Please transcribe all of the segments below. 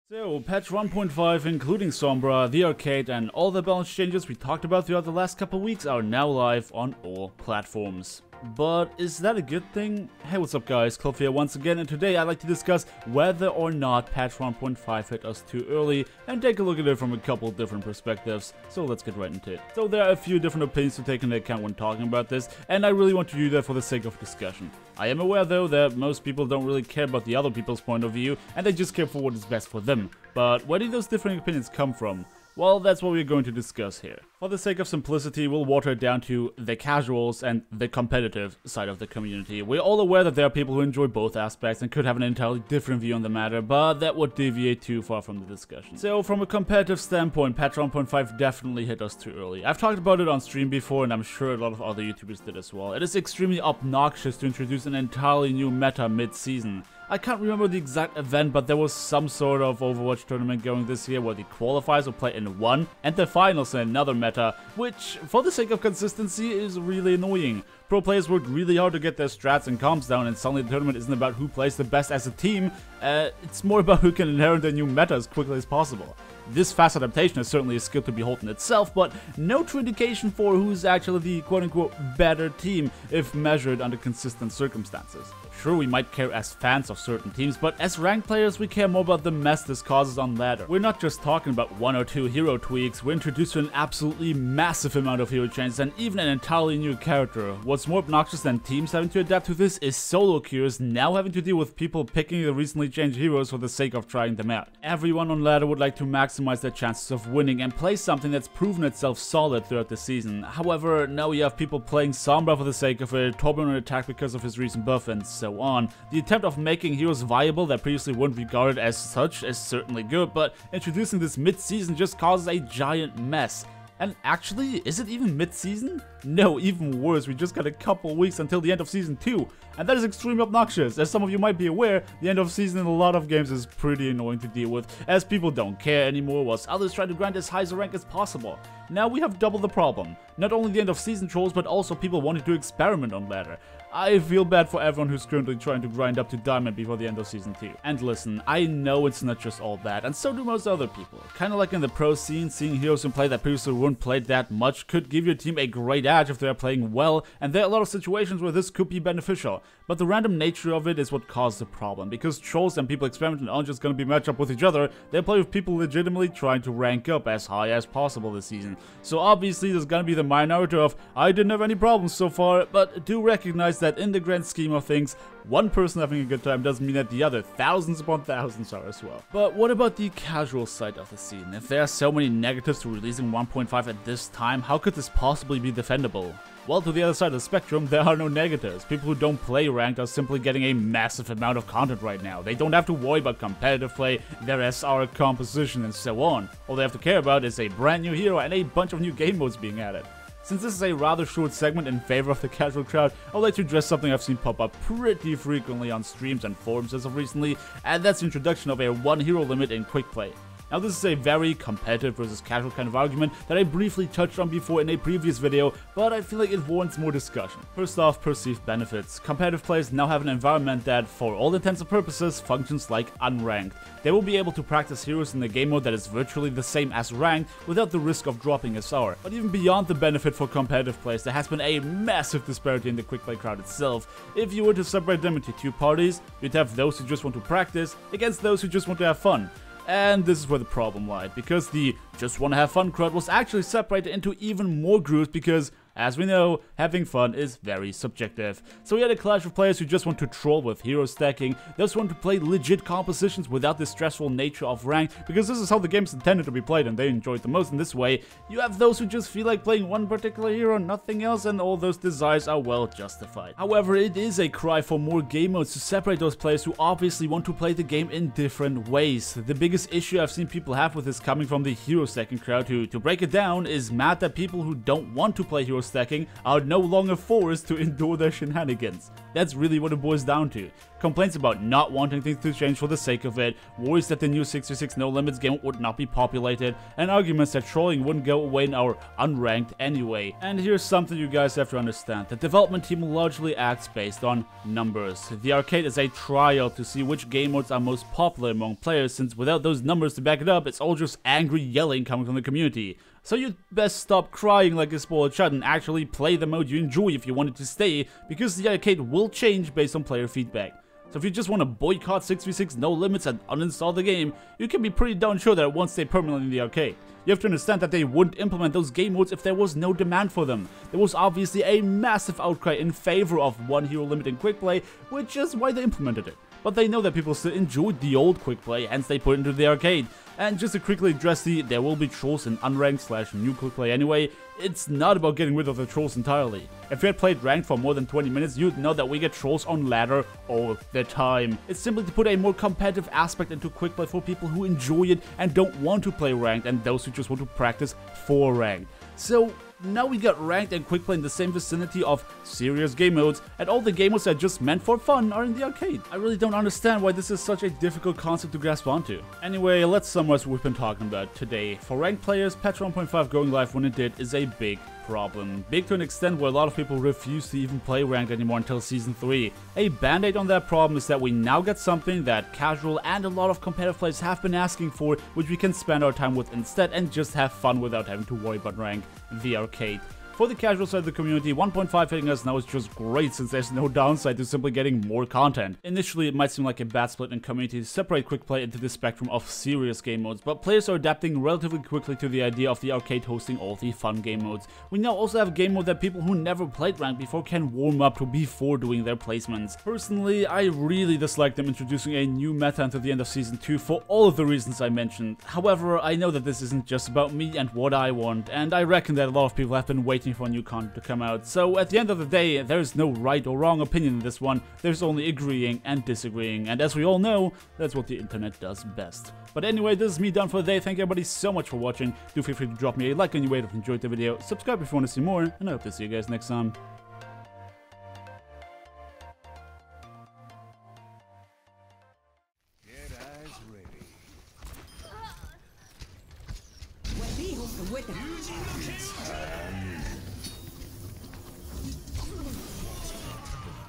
So, patch 1.5, including Sombra, the arcade, and all the balance changes we talked about throughout the last couple weeks are now live on all platforms. But is that a good thing? Hey, what's up guys, Cliff here once again, and today I'd like to discuss whether or not patch 1.5 hit us too early and take a look at it from a couple different perspectives. So let's get right into it. So there are a few different opinions to take into account when talking about this, and I really want to do that for the sake of discussion. I am aware though that most people don't really care about the other people's point of view, and they just care for what is best for them. But where do those different opinions come from? Well, that's what we're going to discuss here. For the sake of simplicity, we'll water it down to the casuals and the competitive side of the community. We're all aware that there are people who enjoy both aspects and could have an entirely different view on the matter, but that would deviate too far from the discussion. So from a competitive standpoint, patch 1.5 definitely hit us too early. I've talked about it on stream before, and I'm sure a lot of other YouTubers did as well. It is extremely obnoxious to introduce an entirely new meta mid-season. I can't remember the exact event, but there was some sort of Overwatch tournament going this year where the qualifiers will play in one and the finals in another meta, which, for the sake of consistency, is really annoying. Pro players worked really hard to get their strats and comps down, and suddenly the tournament isn't about who plays the best as a team, it's more about who can inherit a new meta as quickly as possible. This fast adaptation is certainly a skill to behold in itself, but no true indication for who's actually the quote-unquote better team if measured under consistent circumstances. Sure, we might care as fans of certain teams, but as ranked players we care more about the mess this causes on ladder. We're not just talking about one or two hero tweaks, we're introduced to an absolutely massive amount of hero changes and even an entirely new character. What's more obnoxious than teams having to adapt to this is solo queues now having to deal with people picking the recently changed heroes for the sake of trying them out. Everyone on ladder would like to maximize their chances of winning and play something that's proven itself solid throughout the season. However, now you have people playing Sombra for the sake of it, Torben on attack because of his recent buff, and so on. The attempt of making heroes viable that previously weren't regarded as such is certainly good, but introducing this mid-season just causes a giant mess. And actually, is it even mid-season? No, even worse, we just got a couple weeks until the end of Season 2, and that is extremely obnoxious. As some of you might be aware, the end of season in a lot of games is pretty annoying to deal with, as people don't care anymore, whilst others try to grind as high as a rank as possible. Now we have double the problem. Not only the end of season trolls, but also people wanting to experiment on ladder. I feel bad for everyone who's currently trying to grind up to diamond before the end of season 2. And listen, I know it's not just all bad, and so do most other people. Kinda like in the pro scene, seeing heroes in play that previously weren't played that much could give your team a great edge if they are playing well, and there are a lot of situations where this could be beneficial. But the random nature of it is what caused the problem, because trolls and people experimenting aren't just gonna be matched up with each other, they play with people legitimately trying to rank up as high as possible this season. So obviously there's gonna be the minority of, I didn't have any problems so far, but do recognize that in the grand scheme of things, one person having a good time doesn't mean that the other thousands upon thousands are as well. But what about the casual side of the scene? If there are so many negatives to releasing 1.5 at this time, how could this possibly be defendable? Well, to the other side of the spectrum, there are no negatives. People who don't play ranked are simply getting a massive amount of content right now. They don't have to worry about competitive play, their SR composition, and so on. All they have to care about is a brand new hero and a bunch of new game modes being added. Since this is a rather short segment in favor of the casual crowd, I'd like to address something I've seen pop up pretty frequently on streams and forums as of recently, and that's the introduction of a one hero limit in quick play. Now this is a very competitive versus casual kind of argument that I briefly touched on before in a previous video, but I feel like it warrants more discussion. First off, perceived benefits. Competitive players now have an environment that, for all intents and purposes, functions like unranked. They will be able to practice heroes in a game mode that is virtually the same as ranked without the risk of dropping SR. But even beyond the benefit for competitive players, there has been a massive disparity in the quick play crowd itself. If you were to separate them into two parties, you'd have those who just want to practice against those who just want to have fun. And this is where the problem lied, because the just wanna have fun crowd was actually separated into even more groups because, as we know, having fun is very subjective. So we had a clash of players who just want to troll with hero stacking, those who want to play legit compositions without the stressful nature of rank, because this is how the game's intended to be played and they enjoy it the most in this way. You have those who just feel like playing one particular hero, nothing else, and all those desires are well justified. However, it is a cry for more game modes to separate those players who obviously want to play the game in different ways. The biggest issue I've seen people have with this coming from the hero stacking crowd, who, to break it down, is mad that people who don't want to play hero stacking are no longer forced to endure their shenanigans. That's really what it boils down to. complaints about not wanting things to change for the sake of it, worries that the new 6v6 no limits game would not be populated, and arguments that trolling wouldn't go away in our unranked anyway. And here's something you guys have to understand: the development team largely acts based on numbers. The arcade is a trial to see which game modes are most popular among players, since without those numbers to back it up, it's all just angry yelling coming from the community. So you'd best stop crying like a spoiled child and actually play the mode you enjoy if you want it to stay, because the arcade will change based on player feedback. So if you just want to boycott 6v6 no limits and uninstall the game, you can be pretty darn sure that it won't stay permanently in the arcade. You have to understand that they wouldn't implement those game modes if there was no demand for them. There was obviously a massive outcry in favor of one hero limit in quick play, which is why they implemented it. But they know that people still enjoyed the old quick play, hence they put it into the arcade. And just to quickly address there will be trolls in unranked / new quick play anyway, it's not about getting rid of the trolls entirely. If you had played ranked for more than 20 minutes, you'd know that we get trolls on ladder all the time. It's simply to put a more competitive aspect into quick play for people who enjoy it and don't want to play ranked, and those who just want to practice for ranked. So now we got ranked and quick play in the same vicinity of serious game modes, and all the game modes that are just meant for fun are in the arcade. I really don't understand why this is such a difficult concept to grasp onto. Anyway, let's summarize what we've been talking about today. For ranked players, patch 1.5 going live when it did is a big problem. Big to an extent where a lot of people refuse to even play ranked anymore until Season 3. A band-aid on that problem is that we now get something that casual and a lot of competitive players have been asking for, which we can spend our time with instead and just have fun without having to worry about rank: the arcade. For the casual side of the community, 1.5 hitting us now is just great, since there's no downside to simply getting more content. Initially, it might seem like a bad split in community to separate quick play into the spectrum of serious game modes, but players are adapting relatively quickly to the idea of the arcade hosting all the fun game modes. We now also have a game mode that people who never played ranked before can warm up to before doing their placements. Personally, I really dislike them introducing a new meta until the end of Season 2 for all of the reasons I mentioned. However, I know that this isn't just about me and what I want, and I reckon that a lot of people have been waiting for new content to come out. So at the end of the day, there's no right or wrong opinion in this one, there's only agreeing and disagreeing, and as we all know, that's what the internet does best. But anyway, this is me done for the day. Thank you everybody so much for watching. Do feel free to drop me a like on your way if you enjoyed the video, subscribe if you want to see more, and I hope to see you guys next time.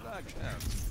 Flagship.